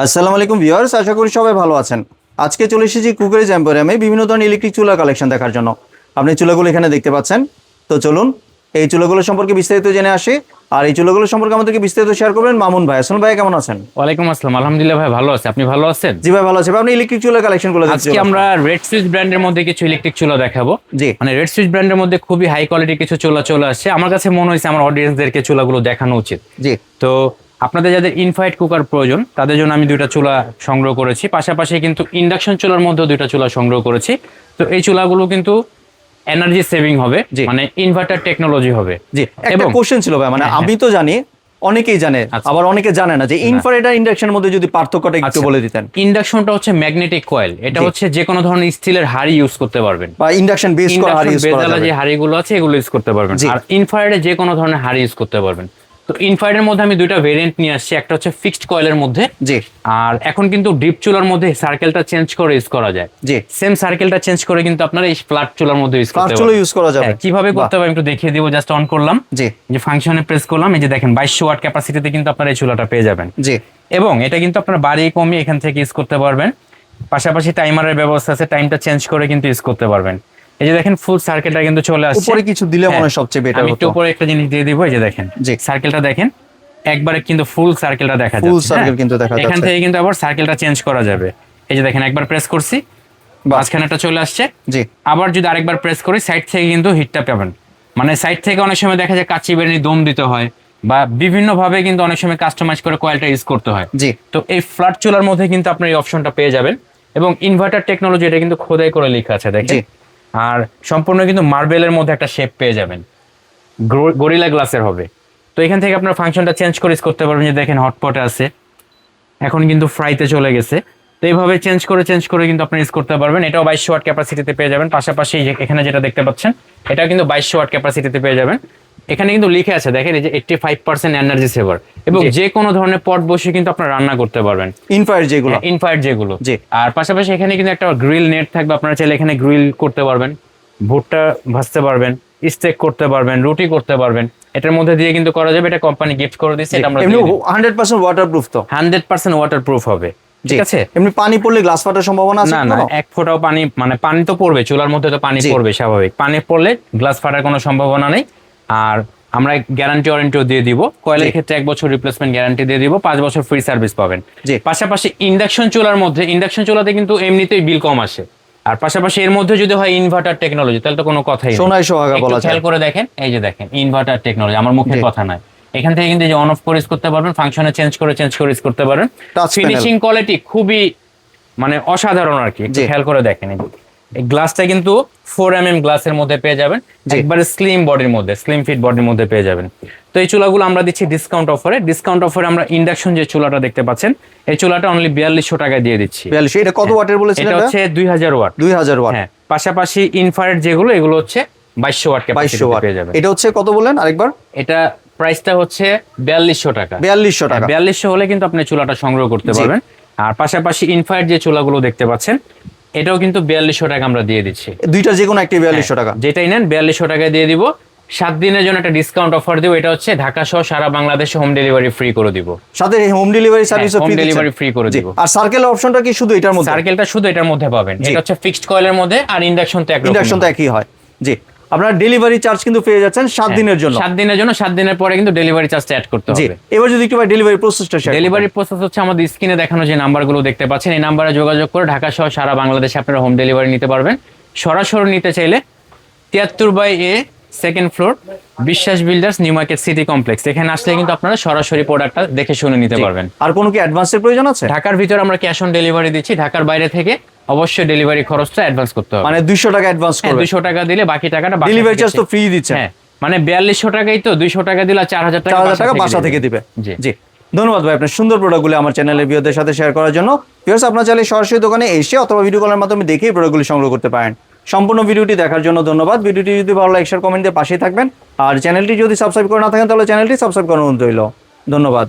আসসালামু আলাইকুম ভিউয়ার্স, আশা করি সবাই ভালো আছেন। আজকে চলে এসেছি কুকারিজ এম্পোরিয়ামে বিভিন্ন ধরনের ইলেকট্রিক চুলা কালেকশন দেখার জন্য। আপনি চুলাগুলো এখানে দেখতে পাচ্ছেন। তো চলুন এই চুলাগুলো সম্পর্কে বিস্তারিত জেনে আসি। আর এই চুলাগুলো সম্পর্কে আমাদেরকে বিস্তারিত শেয়ার করবেন মামুন ভাই। আসসালামু ভাই, কেমন আছেন? ওয়ালাইকুম আসসালাম, আলহামদুলিল্লাহ ভাই, ভালো আছে। আপনি ভালো আছেন? জি ভাই, ভালো আছি। আপনি ইলেকট্রিক চুলা কালেকশনগুলো আজকে আমরা রেড সুইচ ব্র্যান্ডের মধ্যে কিছু ইলেকট্রিক চুলা দেখাবো। জি, মানে রেড সুইচ ব্র্যান্ডের মধ্যে খুবই হাই কোয়ালিটি কিছু চুলা চলে আসছে। আমার কাছে মনে হয়েছে আমার অডিয়েন্সদেরকে চুলাগুলো দেখানো উচিত। জি। তো আপনাদের যাদের ইনফ্রারেড কুকার প্রয়োজন তাদের জন্য আমি দুইটা চুলা সংগ্রহ করেছি, পাশাপাশি কিন্তু ইন্ডাকশন চুলার মধ্যেও দুইটা চুলা সংগ্রহ করেছি। তো এই চুলাগুলো কিন্তু এনার্জি সেভিং হবে, মানে ইনভার্টার টেকনোলজি হবে। জি, একটা কোশ্চেন ছিল ভাই, মানে আমি তো জানি, অনেকেই জানে, আবার অনেকে জানে না যে ইনফ্রারেড আর ইন্ডাকশনের মধ্যে যদি পার্থক্যটা একটু বলে দিতেন। ইন্ডাকশনটা হচ্ছে ম্যাগনেটিক কয়েল, এটা হচ্ছে যে কোনো ধরনের স্টিলের হাড়ি ইউজ করতে পারবেন, বা ইন্ডাকশন বেস করা হাড়ি ইউজ করা যাবে। যে হাড়িগুলো আছে এগুলো ইউজ করতে পারবেন। আর ইনফ্রারেডে যে কোনো ধরনের হাড়ি ইউজ করতে পারবেন। তো ইনফ্রারেডের মধ্যে আমি দুইটা ভেরিয়েন্ট নিয়ে আসছি, একটা হচ্ছে ফিক্সড কয়েলের মধ্যে। জি। আর এখন কিন্তু ডিপ চুলার মধ্যে সার্কেলটা চেঞ্জ করে ইউজ করা যায়। জি, সেম সার্কেলটা চেঞ্জ করে কিন্তু আপনারা এই ফ্ল্যাট চুলার মধ্যে ইউজ করতে পারবেন। ফ্ল্যাট চুলা ইউজ করা যাবে। কিভাবে করতে হবে একটু দেখিয়ে দিব। জাস্ট অন করলাম, জি, যে ফাংশনে প্রেস করলাম, এই যে দেখেন 2200 ওয়াট ক্যাপাসিটিতে কিন্তু আপনারা এই চুলাটা পেয়ে যাবেন। জি। এবং এটা কিন্তু আপনারা বাড়িয়ে কমিয়ে এখান থেকে ইউজ করতে পারবেন। পাশাপাশি টাইমারের ব্যবস্থা আছে, টাইমটা চেঞ্জ করে কিন্তু ইউজ করতে পারবেন। এই যে দেখেন ফুল সার্কেলটা কিন্তু চলে আসছে। উপরে কিছু দিলে মনে হয় সবচেয়ে বেটার হতো। আমি একটু উপরে একটা জিনিস দিয়ে দিব, এই যে দেখেন সার্কেলটা দেখেন, একবারে কিন্তু ফুল সার্কেলটা দেখা যাচ্ছে। ফুল সার্কেল কিন্তু দেখা যাচ্ছে। এখান থেকে কিন্তু আবার সার্কেলটা চেঞ্জ করা যাবে। এই যে দেখেন একবার প্রেস করছি, মাঝখানে একটা চলে আসছে। জি। আবার যদি আরেকবার প্রেস করি সাইড থেকে কিন্তু হিটটা পাবেন। মানে সাইড থেকে অনেক সময় দেখা যায় কাচি বেরেনি দম দিতে হয়, বা বিভিন্ন ভাবে কিন্তু অনেক সময় কাস্টমাইজ করে কয়েলটা ইউজ করতে হয়। জি। তো এই ফ্ল্যাট চুলার মধ্যে কিন্তু আপনি এই অপশনটা পেয়ে যাবেন। এবং ইনভার্টার টেকনোলজি এটা কিন্তু খোদাই করে লেখা আছে দেখেন। আর সম্পূর্ণ কিন্তু মার্বেলের মধ্যে একটা শেপ পেয়ে যাবেন, গরিলা গ্লাসের হবে। তো এখান থেকে আপনার ফাংশনটা চেঞ্জ করে ইউজ করতে পারবেন। যে দেখেন হটপটে আছে, এখন কিন্তু ফ্রাইতে চলে গেছে। তো এইভাবে চেঞ্জ করে কিন্তু আপনি ইউজ করতে পারবেন। এটাও 2200 ওয়াট ক্যাপাসিটিতে পেয়ে যাবেন। পাশাপাশি এখানে যেটা দেখতে পাচ্ছেন এটাও কিন্তু 2200 ওয়াট ক্যাপাসিটিতে পেয়ে যাবেন। এখানে কিন্তু লিখে আছে দেখেন, এই যে 85% এনার্জি সেভার, এবং যে কোনো ধরনের পট বসে কিন্তু আপনারা রান্না করতে পারবেন, ইনফ্রারেড যেগুলো। আর পাশাপাশি এখানে কিন্তু একটা গ্রিল নেট থাকবে, আপনারা চাইলে এখানে গ্রিল করতে পারবেন, ভুট্টা ভাজতে পারবেন, স্টেক করতে পারবেন, রুটি করতে পারবেন। এটার মধ্যে দিয়ে কিন্তু করা যাবে। এটা কোম্পানি গিফট করে দিয়েছে। এটা আমরা 100% ওয়াটারপ্রুফ। তো 100% ওয়াটারপ্রুফ হবে, ঠিক আছে। এমনি পানি পড়লে গ্লাস ফাটার সম্ভাবনা আছে? না, এক ফোঁটাও পানি, মানে পানি তো পড়বে, চুলার মধ্যে তো পানি পড়বে স্বাভাবিক। পানি পড়লে গ্লাস ফাটার কোনো সম্ভাবনা নেই। আর আমরা গ্যারান্টি ওয়ারেন্টিও দিয়ে দিব। কয়েলের ক্ষেত্রে 1 বছর রিপ্লেসমেন্ট গ্যারান্টি দিয়ে দিব, 5 বছর ফ্রি সার্ভিস পাবেন। পাশাপাশি ইন্ডাকশন চুলার মধ্যে, ইন্ডাকশন চুলাতে কিন্তু এমনিতেই বিল কম আসে। আর পাশাপাশি এর মধ্যে যদি হয় ইনভার্টার টেকনোলজি, তাহলে তো কোনো কথাই নেই। সোনায় সোহাগা বলা যায়। খেয়াল করে দেখেন, এই যে দেখেন ইনভার্টার টেকনোলজি, আমার মুখের কথা নয়। এখান থেকে কিন্তু যে অন অফ করে ইউজ করতে পারবেন, ফাংশনে চেঞ্জ করে ইউজ করতে পারবেন। ফিনিশিং কোয়ালিটি খুবই মানে অসাধারণ আর কি। খেয়াল করে দেখেন, এই গ্লাসটা কিন্তু 4mm গ্লাসের মধ্যে পেয়ে যাবেন, একবারে স্লিম বডির মধ্যে, স্লিম ফিট বডির মধ্যে পেয়ে যাবেন। তো এই চুলাগুলো আমরা দিচ্ছি ডিসকাউন্ট অফারে। আমরা ইন্ডাকশন যে চুলাটা দেখতে পাচ্ছেন, এই চুলাটা অনলি 4200 টাকায় দিয়ে দিচ্ছি। 4200? এটা কত ওয়াটের বলেছিলেন? এটা হচ্ছে 2000 ওয়াট। 2000 ওয়াট। হ্যাঁ, পাশাপাশি ইনফ্রারেড যেগুলো, এগুলো হচ্ছে 2200 ওয়াট ক্যাপাসিটি পেয়ে যাবেন। এটা হচ্ছে কত বলেন আরেকবার? এটা প্রাইসটা হচ্ছে 4200 টাকা। 4200 টাকা। 4200 হলে কিন্তু আপনি চুলাটা সংগ্রহ করতে পারবেন। আর পাশাপাশি ইনফ্রারেড যে চুলাগুলো দেখতে পাচ্ছেন, এটাও কিন্তু 4200 টাকা আমরা দিয়ে দিচ্ছি। দুইটা যে কোনো একটা 4200 টাকা, যেটাই নেন 4200 টাকায় দিয়ে দিব। 7 দিনের জন্য একটা ডিসকাউন্ট অফার দিব। এটা হচ্ছে ঢাকা সহ সারা বাংলাদেশে হোম ডেলিভারি ফ্রি করে দিব। সাথে হোম ডেলিভারি সার্ভিসও ফ্রি, হোম ডেলিভারি ফ্রি করে দিব। আর সার্কেল অপশনটা কি শুধু এটার মধ্যে? সার্কেলটা শুধু এটার মধ্যে পাবেন। এটা হচ্ছে ফিক্সড কয়েলের মধ্যে, আর ইন্ডাকশন তো একই হয়। জি, আপনারা ডেলিভারি চার্জ কিন্তু পেয়ে যাচ্ছেন 7 দিনের জন্য। 7 দিনের জন্য, 7 দিনের পরে কিন্তু ডেলিভারি চার্জটা অ্যাড করতে হবে। এবার যদি একটু ডেলিভারি প্রসেসটা শেয়ার। ডেলিভারি প্রসেস হচ্ছে আমাদের স্ক্রিনে দেখানো যে নাম্বারগুলো দেখতে পাচ্ছেন, এই নাম্বারে যোগাযোগ করে ঢাকা সহ সারা বাংলাদেশে আপনারা হোম ডেলিভারি নিতে পারবেন। সরাসরি নিতে চাইলে 73/A, সেকেন্ড ফ্লোর, বিশ্বাস builders, new market city complex. এখানে আসলে কিন্তু আপনারা সরাসরি প্রোডাক্টটা দেখে শুনে নিতে পারবেন। আর কোনো কি অ্যাডভান্সের প্রয়োজন আছে? ঢাকার ভিতরে আমরা ক্যাশ অন ডেলিভারি দিচ্ছি। ঢাকার বাইরে থেকে অবশ্যই ডেলিভারি খরচটা অ্যাডভান্স করতে হবে। মানে 200 টাকা অ্যাডভান্স করবে। 200 টাকা দিলে বাকি টাকাটা ডেলিভারি চার্জ তো ফ্রি দিচ্ছেন। হ্যাঁ, মানে 4200 টাকাই তো, 200 টাকা দিলে 4000 টাকা বাসা থেকে দিবে। জি। ধন্যবাদ ভাই আপনার সুন্দর প্রোডাক্টগুলো আমার চ্যানেলের ভিউয়ারদের সাথে শেয়ার করার জন্য। ভিউয়ার্স, আপনারা চাইলে সরাসরি দোকানে এসে অথবা ভিডিও কলের মাধ্যমে দেখে প্রোডাক্টগুলো সংগ্রহ করতে পারেন। সম্পূর্ণ ভিডিওটি দেখার জন্য ধন্যবাদ। ভিডিওটি যদি ভালো লাগে শেয়ার কমেন্ট দিয়ে পাশেই থাকবেন। আর চ্যানেলটি যদি সাবস্ক্রাইব করে না থাকেন তাহলে চ্যানেলটি সাবস্ক্রাইব করার অনুরোধ রইল। ধন্যবাদ।